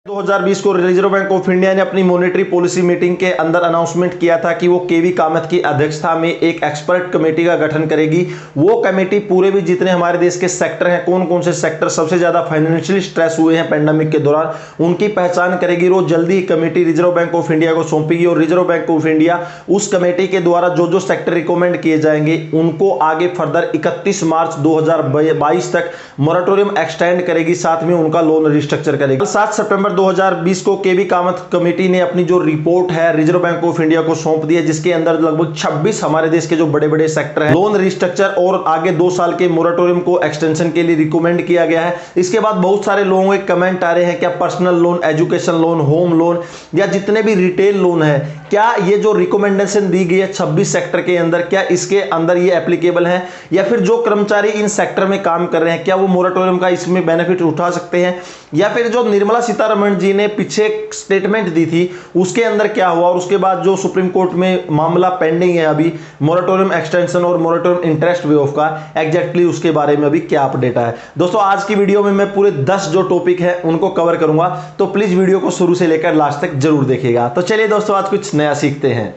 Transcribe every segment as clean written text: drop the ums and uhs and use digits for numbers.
2020 को reserve Bank of India ने अपनी मॉनेटरी पॉलिसी मीटिंग के अंदर अनाउंसमेंट किया था कि वो केवी कामत की अध्यक्षता में एक एक्सपर्ट कमेटी का गठन करेगी। वो कमेटी पूरे भी जितने हमारे देश के सेक्टर हैं, कौन कौन से सेक्टर सबसे ज्यादा फाइनेंशियली स्ट्रेस हुए हैं पेंडेमिक के दौरान, उनकी पहचान करेगी। वो जल्दी ही committee Reserve Bank of India को सौंपेगी और रिजर्व बैंक ऑफ इंडिया उस कमेटी के द्वारा जो जो सेक्टर रिकमेंड किए जाएंगे उनको आगे फर्दर 31 मार्च 2022 तक मोरेटोरियम एक्सटेंड करेगी, साथ में उनका लोन रिस्ट्रक्चर करेगी। 7 सितंबर 2020 को केवी कामत कमेटी ने अपनी जो रिपोर्ट है रिजर्व बैंक ऑफ इंडिया को सौंप दी है, जिसके अंदर लगभग 26 हमारे देश के जो बड़े बड़े सेक्टर हैं लोन रिस्ट्रक्चर और आगे 2 साल के मोरेटोरियम को एक्सटेंशन के लिए रिकमेंड किया गया है। इसके बाद बहुत सारे लोगों के कमेंट आ रहे हैं, क्या personal loan, education loan, home loan या जितने भी रिटेल लोन है, क्या ये जो रिकमेंडेशन दी गई है 26 सेक्टर के अंदर, क्या इसके अंदर ये एप्लीकेबल है, या फिर जो कर्मचारी इन सेक्टर में काम कर रहे हैं क्या वो मोरेटोरियम का इसमें बेनिफिट उठा सकते हैं, या फिर जो निर्मला सीतारमण जी ने पीछे स्टेटमेंट दी थी उसके अंदर क्या हुआ, और उसके बाद जो सुप्रीम कोर्ट में मामला पेंडिंग है अभी मोरेटोरियम एक्सटेंशन और मोरेटोरियम इंटरेस्ट वे ऑफ का, एग्जैक्टली उसके बारे में अभी क्या अपडेट है। दोस्तों आज की वीडियो में मैं पूरे 10 जो टॉपिक है उनको कवर करूंगा, तो प्लीज वीडियो को शुरू से लेकर लास्ट तक जरूर देखिएगा। तो चलिए दोस्तों आज कुछ नया सीखते हैं।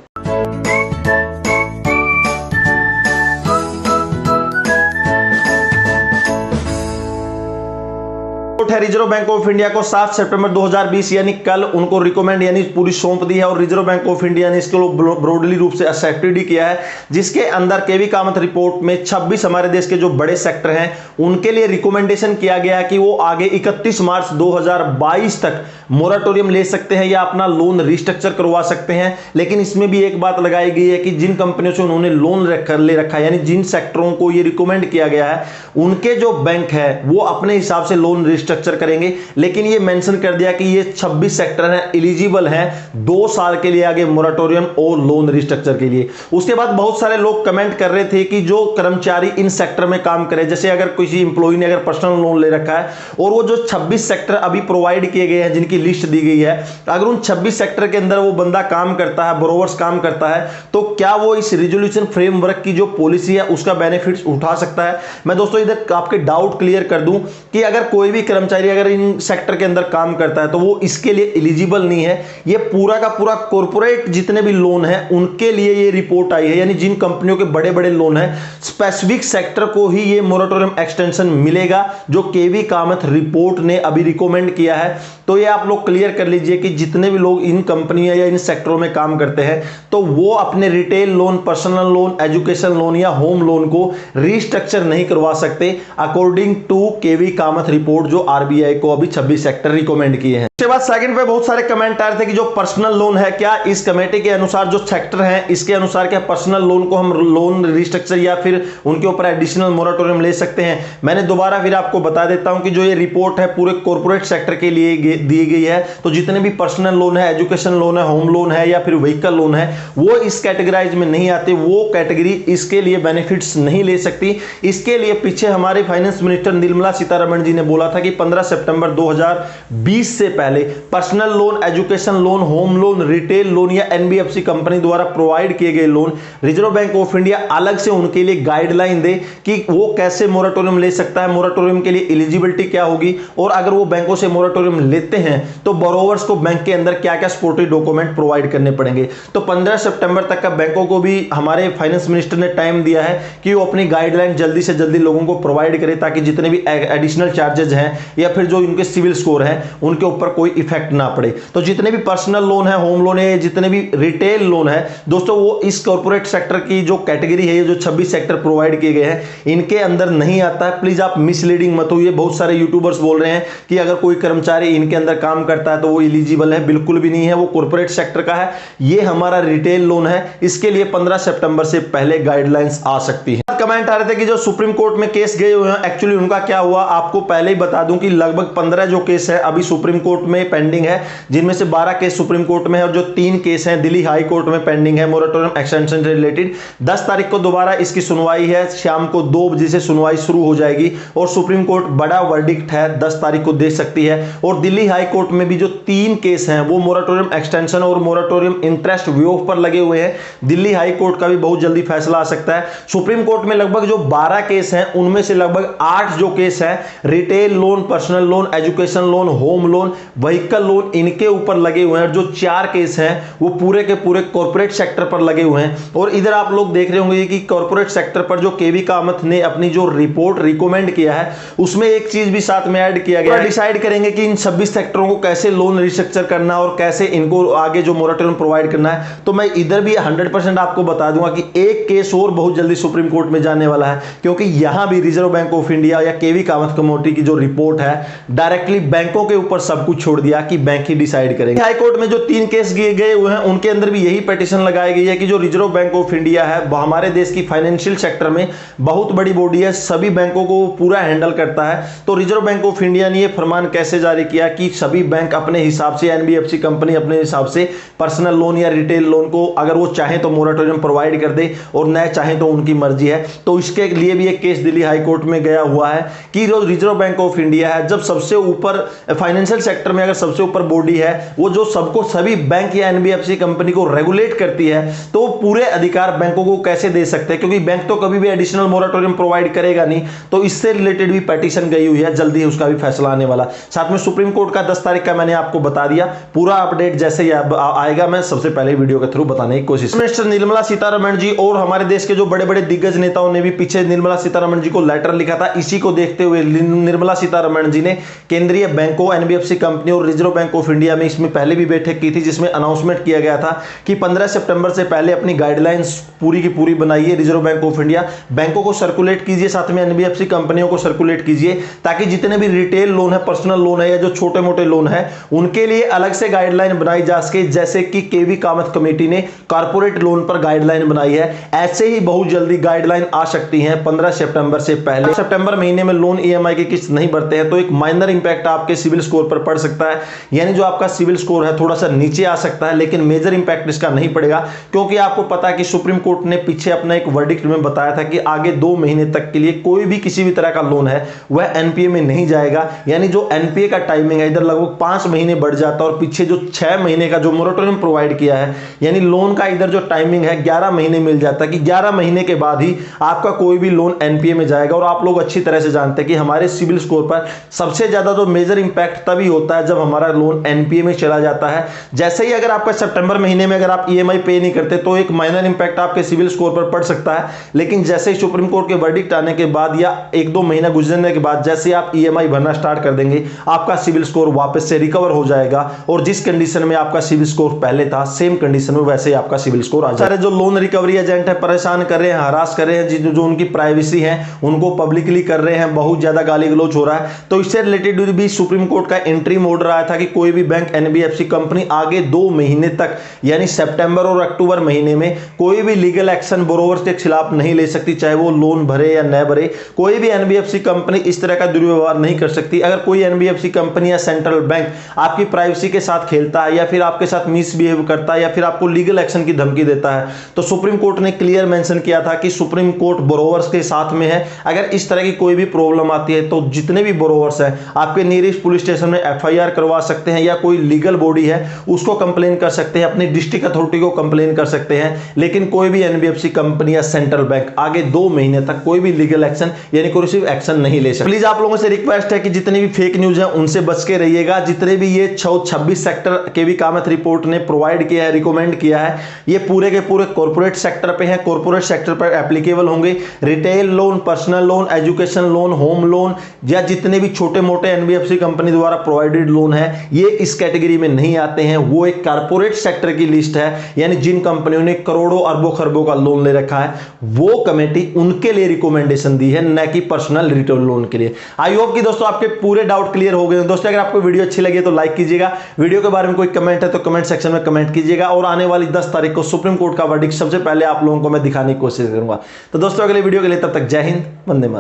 रिजर्व बैंक ऑफ इंडिया को 7 सितंबर 2020 यानी कल उनको रिकमेंड यानी पूरी सौंप दी है और रिजर्व बैंक ऑफ इंडिया ने इसको ब्रॉडली रूप से एक्सेप्टेड किया है, जिसके अंदर केवी कामत रिपोर्ट में 26 हमारे देश के जो बड़े सेक्टर हैं उनके लिए रिकमेंडेशन किया गया है कि वो आगे 31 मार्च 2022 तक मोरेटोरियम ले सकते हैं या अपना लोन रिस्ट्रक्चर करवा सकते हैं। लेकिन इसमें भी एक बात लगाई गई है कि जिन कंपनियों से उन्होंने लोन ले रखा है यानी जिन सेक्टरों को ये रिकमेंड किया गया है उनके जो बैंक है वो अपने हिसाब से लोन रिस्ट्रक्चर करेंगे। लेकिन ये मेंशन कर दिया कि ये 26 सेक्टर हैं एलिजिबल हैं 2 साल के लिए आगे मोरेटोरियम और लोन रिस्ट्रक्चर के लिए। उसके बाद बहुत सारे लोग कमेंट कर रहे थे कि जो कर्मचारी इन सेक्टर में काम करे, जैसे अगर किसी इंप्लॉय ने अगर पर्सनल लोन ले रखा है और वो जो 26 सेक्टर अभी प्रोवाइड किए गए हैं जिनकी लिस्ट दी गई है, अगर उन 26 सेक्टर के अंदर वो बंदा काम करता है, बोरोवर्स काम करता है, तो क्या वो इस रिजोल्यूशन फ्रेमवर्क की जो पॉलिसी है उसका बेनिफिट उठा सकता है। मैं दोस्तों इधर आपके डाउट क्लियर कर दूं कि अगर कोई भी कर्मचारी अगर इन सेक्टर के अंदर काम करता है तो वो इसके लिए एलिजिबल नहीं है। ये पूरा का पूरा कॉर्पोरेट जितने भी लोन है उनके लिए ये रिपोर्ट आई है, यानी जिन कंपनियों के बड़े बड़े लोन है स्पेसिफिक सेक्टर को ही ये मोरेटोरियम एक्सटेंशन मिलेगा, जो केवी कामत रिपोर्ट ने अभी रिकमेंड किया है। तो ये आप लोग क्लियर कर लीजिए कि जितने भी लोग इन कंपनियों या इन सेक्टरों में काम करते हैं तो वो अपने retail loan, personal loan, education loan या होम लोन को रिस्ट्रक्चर नहीं करवा सकते according to KV Kamath report जो आरबीआई को अभी 26 सेक्टर रिकमेंड किए हैं। उसके बाद सेकंड पे बहुत सारे कमेंट आ रहे थे कि जो पर्सनल लोन है क्या इस कमेटी के अनुसार जो सेक्टर है इसके अनुसार क्या पर्सनल लोन को हम लोन रिस्ट्रक्चर या फिर उनके ऊपर एडिशनल मोरेटोरियम ले सकते हैं। मैंने दोबारा फिर आपको बता देता हूं कि जो ये रिपोर्ट है पूरे कॉर्पोरेट सेक्टर के लिए दी गई है, तो जितने भी पर्सनल लोन है, एजुकेशन लोन है, होम लोन है या फिर व्हीकल लोन है वो इस कैटेगराइज में नहीं आते, वो कैटेगरी इसके लिए बेनिफिट्स नहीं ले सकती। इसके लिए पीछे हमारे फाइनेंस मिनिस्टर निर्मला सीतारमण जी ने बोला था कि 15 सितंबर 2020 से पहले personal loan, education loan, home loan, retail loan या एनबीएफसी कंपनी द्वारा प्रोवाइड किए गए loan reserve Bank of India अलग से उनके लिए गाइडलाइन दे कि वो कैसे मोरेटोरियम ले सकता है, मोरेटोरियम के लिए एलिजिबिलिटी क्या होगी, और अगर वो बैंकों से मोरेटोरियम लेते हैं तो बोरोवर्स को बैंक के अंदर क्या क्या सपोर्टिव डॉक्यूमेंट प्रोवाइड करने पड़ेंगे। तो 15 सितंबर तक का बैंकों को भी हमारे फाइनेंस मिनिस्टर ने टाइम दिया है कि वो अपनी गाइडलाइन जल्दी से जल्दी लोगों को प्रोवाइड करे, ताकि जितने भी एडिशनल चार्जेस हैं या फिर जो इनके सिविल स्कोर है उनके ऊपर कोई इफेक्ट ना पड़े। तो जितने भी पर्सनल लोन है, होम लोन है, जितने भी रिटेल लोन है दोस्तों वो इस कॉर्पोरेट सेक्टर की जो कैटेगरी है, ये जो 26 सेक्टर प्रोवाइड किए गए हैं इनके अंदर नहीं आता है। प्लीज आप मिसलीडिंग मत होइए। बहुत सारे यूट्यूबर्स बोल रहे हैं कि अगर कोई कर्मचारी इनके अंदर काम करता है तो वो एलिजिबल है, बिल्कुल भी नहीं है, वो कॉर्पोरेट सेक्टर का है। ये हमारा रिटेल लोन है, इसके लिए 15 सितंबर से पहले गाइडलाइंस आ सकती है। कमेंट आ रहे थे कि जो सुप्रीम कोर्ट में केस गए हुए हैं एक्चुअली उनका क्या हुआ, आपको पहले ही बता दूं कि लगभग 15 जो केस है अभी सुप्रीम कोर्ट में पेंडिंग है, जिनमें से 12 केस सुप्रीम कोर्ट में है और जो 3 केस हैं दिल्ली हाई कोर्ट में पेंडिंग है मोरेटोरियम एक्सटेंशन से रिलेटेड। 10 तारीख को दोबारा इसकी सुनवाई है, शाम को 2 बजे से सुनवाई शुरू हो जाएगी और सुप्रीम कोर्ट बड़ा वर्डिक्ट है 10 तारीख को दे सकती है। और दिल्ली हाई कोर्ट में भी जो 3 केस हैं वो मोरेटोरियम एक्सटेंशन और मोरेटोरियम इंटरेस्ट वे ऑफ पर लगे हुए हैं। दिल्ली हाई कोर्ट का भी बहुत जल्दी फैसला आ सकता है। सुप्रीम कोर्ट में में लगभग जो 12 केस हैं उनमें से लगभग 8 जो केस हैं retail loan, personal loan, education loan, home loan, vehicle loan, इनके ऊपर लगे हुए हैं। जो 4 केस हैं वो पूरे के पूरे कॉर्पोरेट सेक्टर पर लगे हुए हैं। और इधर आप लोग देख रहे होंगे कि कॉर्पोरेट सेक्टर पर जो केवी कामत ने अपनी जो रिपोर्ट रिकमेंड किया है उसमें एक चीज भी साथ में ऐड किया गया है। डिसाइड करेंगे कि इन 26 सेक्टरों को कैसे लोन रिस्ट्रक्चर करना और कैसे इनको आगे जो मोरेटोरियम प्रोवाइड करना है। तो मैं इधर भी 100% आपको बता दूंगा कि एक केस और बहुत जल्दी सुप्रीम कोर्ट में जाने वाला है, क्योंकि यहां भी रिजर्व बैंक ऑफ इंडिया या केवी कामत कमेटी की जो रिपोर्ट है डायरेक्टली बैंकों के ऊपर सब कुछ छोड़ दिया कि बैंक ही डिसाइड करेंगे। हाई कोर्ट में जो 3 केस गए हुए हैं उनके अंदर भी यही पिटीशन लगाई गई है कि जो रिजर्व बैंक ऑफ इंडिया है वो हमारे देश की फाइनेंशियल सेक्टर में बहुत बड़ी बॉडी है, सभी बैंकों को पूरा हैंडल करता है। तो रिजर्व बैंक ऑफ इंडिया ने यह फरमान कैसे जारी किया कि सभी बैंक अपने हिसाब से, एनबीएफसी कंपनी अपने हिसाब से पर्सनल लोन या रिटेल लोन को अगर वो चाहे तो मोरेटोरियम प्रोवाइड कर दे और न चाहे तो उनकी मर्जी है। तो इसके लिए भी एक केस दिल्ली हाई कोर्ट में गया हुआ है कि जो रिजर्व बैंक ऑफ इंडिया है, जब सबसे ऊपर फाइनेंशियल सेक्टर में अगर सबसे ऊपर बॉडी है वो जो सबको सभी बैंक या एनबीएफसी कंपनी को रेगुलेट करती है, तो पूरे अधिकार बैंकों को कैसे दे सकते हैं, क्योंकि बैंक तो कभी भी एडिशनल मोरेटोरियम प्रोवाइड करेगा नहीं। तो इससे रिलेटेड भी पिटीशन गई हुई है, जल्दी उसका भी फैसला आने वाला। साथ में सुप्रीम कोर्ट का 10 तारीख का मैंने आपको बता दिया, पूरा अपडेट जैसे ही आएगा मैं सबसे पहले वीडियो के थ्रू बताने की कोशिश। मिनिस्टर निर्मला सीतारमण जी और हमारे देश के जो बड़े बड़े दिग्गज नेताओं ने भी पीछे निर्मला सीतारमण जी को लेटर लिखा था। इसी को देखते हुए निर्मला सीतारमण जी ने केंद्रीय बैंकों, एनबीएफसी कंपनी और रिजर्व बैंक ऑफ इंडिया में इसमें पहले भी बैठक की थी, जिसमें अनाउंसमेंट किया गया था कि 15 सितंबर से पहले अपनी गाइडलाइंस पूरी की पूरी बनाइए। रिजर्व बैंक ऑफ इंडिया बैंकों को सर्कुलेट कीजिए, साथ में एनबीएफसी कंपनियों को सर्कुलेट कीजिए, ताकि जितने भी रिटेल लोन है, पर्सनल लोन है या जो छोटे मोटे लोन है उनके लिए अलग से गाइडलाइन बनाई जा सके, जैसे कि केवी कामत कमेटी ने कॉर्पोरेट लोन पर गाइडलाइन बनाई है। ऐसे ही बहुत जल्दी गाइडलाइन आ सकती है 15 सितंबर से पहले। सितंबर महीने में लोन ईएमआई की किस्त नहीं भरते हैं तो एक माइनर इंपैक्ट आपके सिविल स्कोर पर पड़ सकता है, यानी जो आपका सिविल स्कोर है थोड़ा सा नीचे आ सकता है, लेकिन मेजर इंपैक्ट इसका नहीं पड़ेगा, क्योंकि आपको पता है कि सुप्रीम कोर्ट ने पीछे अपना एक वर्डिक्ट में बताया था कि आगे 2 महीने तक के लिए कोई भी किसी भी तरह का लोन है वह एनपीए में नहीं जाएगा। यानी जो एनपीए का टाइमिंग है इधर लगभग 5 महीने बढ़ जाता है और पीछे जो 6 महीने का जो मोरेटोरियम प्रोवाइड किया है, यानी लोन का इधर जो टाइमिंग है 11 महीने मिल जाता है कि 11 महीने के बाद ही आपका कोई भी लोन एनपीए में जाएगा। और आप लोग अच्छी तरह से जानते हैं कि हमारे सिविल स्कोर पर सबसे ज्यादा तो मेजर इंपैक्ट तभी होता है जब हमारा लोन एनपीए में चला जाता है। जैसे ही अगर आपका सितंबर महीने में अगर आप ईएमआई पे नहीं करते तो एक माइनर इंपैक्ट आपके सिविल स्कोर पर पड़ सकता है, लेकिन जैसे ही सुप्रीम कोर्ट के वर्डिक्ट आने के बाद या 1-2 महीना गुजरने के बाद जैसे आप ईएमआई भरना स्टार्ट कर देंगे, आपका सिविल स्कोर वापस से रिकवर हो जाएगा और जिस कंडीशन में आपका सिविल स्कोर पहले था सेम कंडीशन में वैसे ही आपका सिविल स्कोर आ जाएगा। सारे जो लोन रिकवरी एजेंट है परेशान कर रहे हैं, हरास कर रहे हैं, जो उनकी प्राइवेसी है उनको पब्लिकली कर रहे हैं, बहुत ज्यादा गाली गलौज हो रहा है। तो इससे रिलेटेड भी सुप्रीम कोर्ट का इंटरिम ऑर्डर आया था कि कोई भी बैंक, एनबीएफसी कंपनी आगे 2 महीने तक यानी सितंबर और अक्टूबर महीने में कोई भी लीगल एक्शन बोरोवर्स के खिलाफ नहीं ले सकती, चाहे वो लोन भरे या न भरे। कोई भी एनबीएफसी कंपनी इस तरह का दुर्व्यवहार नहीं कर सकती। अगर कोई एनबीएफसी कंपनी या सेंट्रल बैंक आपकी प्राइवेसी के साथ खेलता है या फिर आपके साथ मिसबिहेव करता है या फिर आपको लीगल एक्शन की धमकी देता है, तो सुप्रीम कोर्ट ने क्लियर मेंशन किया था कि सुप्रीम कोर्ट बोरोवर्स के साथ में है। अगर इस तरह की कोई भी प्रॉब्लम आती है तो जितने भी बोरोवर्स हैं आपके नियरेस्ट पुलिस स्टेशन में एफआईआर करवा सकते हैं या कोई लीगल बॉडी है उसको कंप्लेन कर सकते हैं, अपनी डिस्ट्रिक्ट अथॉरिटी को कंप्लेन कर सकते हैं। लेकिन कोई भी एनबीएफसी कंपनी या सेंट्रल बैंक आगे 2 महीने तक कोई भी लीगल एक्शन यानी कोर्सिव एक्शन नहीं ले सकते। प्लीज आप लोगों से रिक्वेस्ट है कि जितने भी फेक न्यूज है उनसे बच के रहिएगा। जितने भी ये 26 सेक्टर केवी कामत रिपोर्ट ने प्रोवाइड किया है, रिकमेंड किया है, ये पूरे के पूरे कॉर्पोरेट सेक्टर पे है, कॉर्पोरेट सेक्टर पर एप्लीकेबल होंगे। Retail loan, personal loan, education loan, home loan या जितने भी छोटे मोटे एनबीएफसी कंपनी द्वारा प्रोवाइडेड लोन है ये इस कैटेगरी में नहीं आते हैं। वो एक कॉर्पोरेट सेक्टर की लिस्ट है, यानी जिन कंपनियों ने करोड़ों अरबों खरबों का लोन ले रखा है वो कमेटी उनके लिए रिकमेंडेशन दी है, न कि पर्सनल रिटेल लोन के लिए। आई होप कि दोस्तों आपके पूरे डाउट क्लियर हो गए। दोस्तों अगर आपको वीडियो अच्छी लगी तो लाइक कीजिएगा, वीडियो के बारे में कोई कमेंट है तो कमेंट सेक्शन में कमेंट कीजिएगा और आने वाली 10 तारीख को सुप्रीम कोर्ट का वर्डिक्ट सबसे पहले आप लोगों को मैं दिखाने की कोशिश करूंगा। तो दोस्तों अगले वीडियो के लिए तब तक जय हिंद, वंदे मातरम।